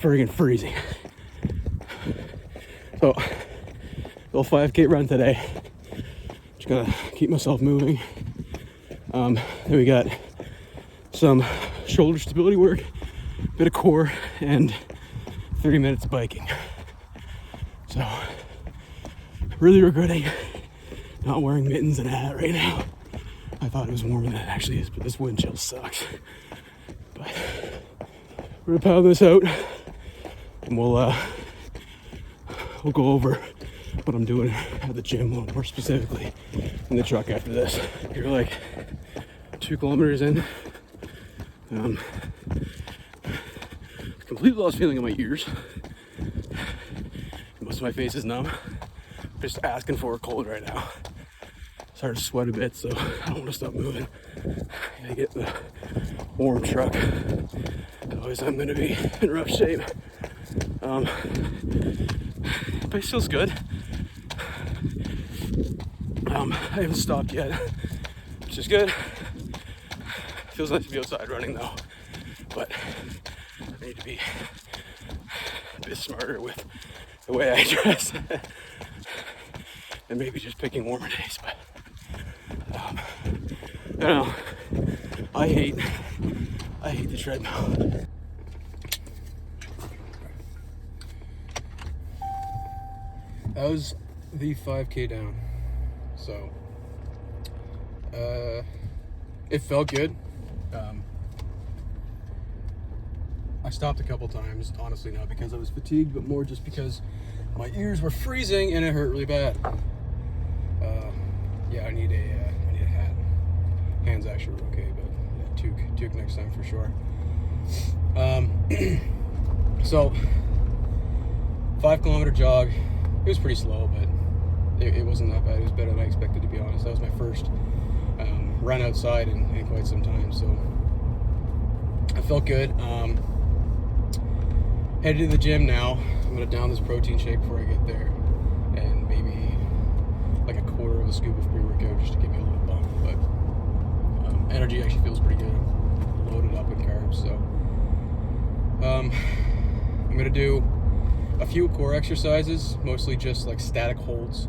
friggin' freezing. So, little 5K run today. Just gotta keep myself moving. Then we got some shoulder stability work, bit of core, and 30 minutes biking. So, really regretting not wearing mittens and a hat right now. I thought it was warmer than it actually is, but this wind chill sucks. But we're gonna pound this out, and we'll go over what I'm doing at the gym a little more specifically in the truck after this. You're like 2 kilometers in. Completely lost feeling in my ears. Most of my face is numb. Just asking for a cold right now. Started to sweat a bit, so I don't want to stop moving. I get the warm truck. Otherwise, I'm gonna be in rough shape. But it feels good. I haven't stopped yet, which is good. Feels nice to be outside running though, but I need to be a bit smarter with the way I dress, and maybe just picking warmer days. But I don't know. I hate the treadmill. That was the 5K down. So, it felt good. I stopped a couple times, honestly, not because I was fatigued, but more just because my ears were freezing and it hurt really bad. Yeah, I need a hat. Hands actually were okay, but yeah, toque next time for sure. So 5 kilometer jog. It was pretty slow, but it wasn't that bad. It was better than I expected, to be honest. That was my first run outside in quite some time, so I felt good. Headed to the gym now. I'm gonna down this protein shake before I get there, and maybe like a quarter of a scoop of pre-workout just to give me a little bump. But energy actually feels pretty good. I'm loaded up with carbs, so I'm gonna do a few core exercises, mostly just like static holds.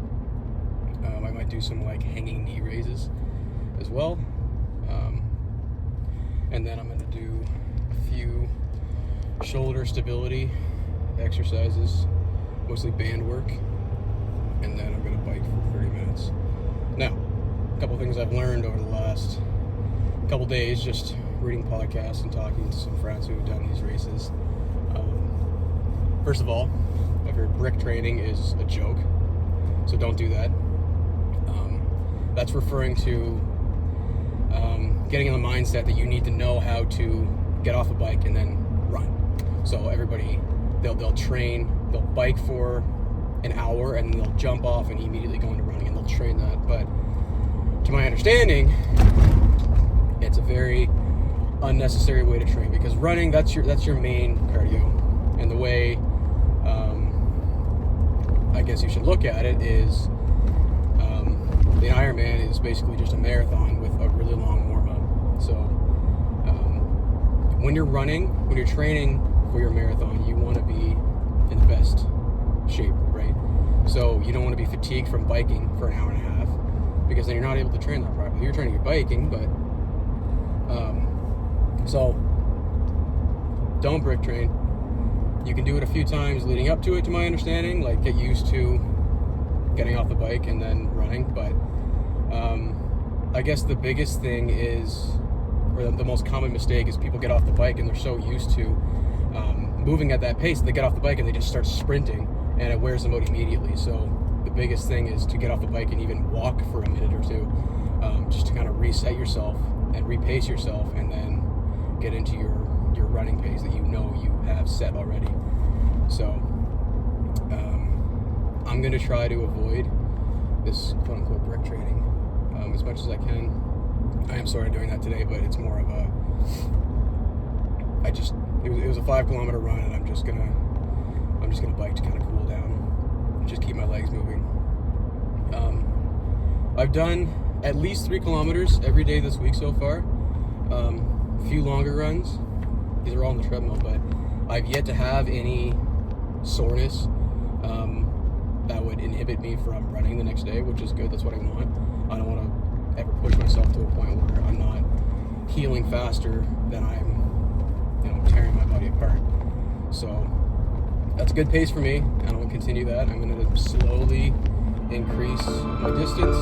I might do some like hanging knee raises as well. And then I'm gonna do a few shoulder stability exercises, mostly band work. And then I'm gonna bike for 30 minutes. Now, a couple things I've learned over the last couple days, just reading podcasts and talking to some friends who have done these races. First of all, I've heard brick training is a joke, so don't do that. That's referring to getting in the mindset that you need to know how to get off a bike and then run. So everybody, they'll train, they'll bike for an hour and then they'll jump off and immediately go into running, and they'll train that. But to my understanding, it's a very unnecessary way to train, because running, that's your main cardio. And the way I guess you should look at it is the Ironman is basically just a marathon with a really long warm-up. So when you're running, when you're training for your marathon, you want to be in the best shape, right? So you don't want to be fatigued from biking for an hour and a half, because then you're not able to train that properly. You're training your biking, but so don't brick train. You can do it a few times leading up to it, to my understanding, like get used to getting off the bike and then running. But I guess the biggest thing is, or the most common mistake is, people get off the bike and they're so used to moving at that pace, they get off the bike and they just start sprinting, and it wears them out immediately. So the biggest thing is to get off the bike and even walk for a minute or two, just to kind of reset yourself and repace yourself, and then get into your running pace that you know you have set already. So I'm going to try to avoid this quote-unquote brick training as much as I can. I am sort of doing that today, but it's more of a, it was a 5 kilometer run, and I'm just gonna bike to kind of cool down and just keep my legs moving. I've done at least 3 kilometers every day this week so far. A few longer runs. These are all on the treadmill, but I've yet to have any soreness that would inhibit me from running the next day, which is good. That's what I want. I don't want to ever push myself to a point where I'm not healing faster than I'm, tearing my body apart. So that's a good pace for me, and I'll continue that. I'm going to slowly increase my distance.